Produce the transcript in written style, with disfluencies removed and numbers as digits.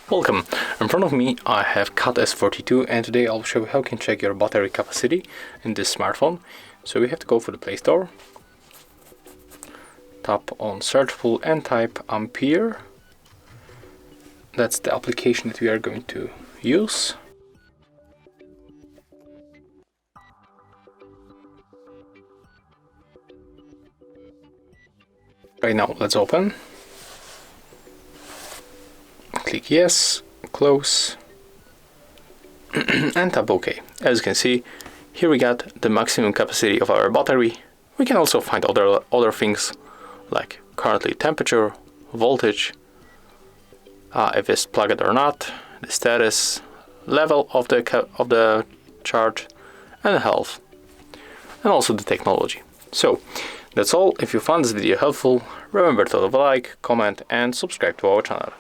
Welcome! In front of me I have CAT S42 and today I'll show you how you can check your battery capacity in this smartphone. So we have to go for the Play Store, tap on search pool and type Ampere. That's the application that we are going to use. Right now, let's open. Click yes, close, and tap OK. As you can see, here we got the maximum capacity of our battery. We can also find other things like currently temperature, voltage, if it's plugged or not, the status, level of the charge, and health, and also the technology. So that's all. If you found this video helpful, remember to leave a like, comment, and subscribe to our channel.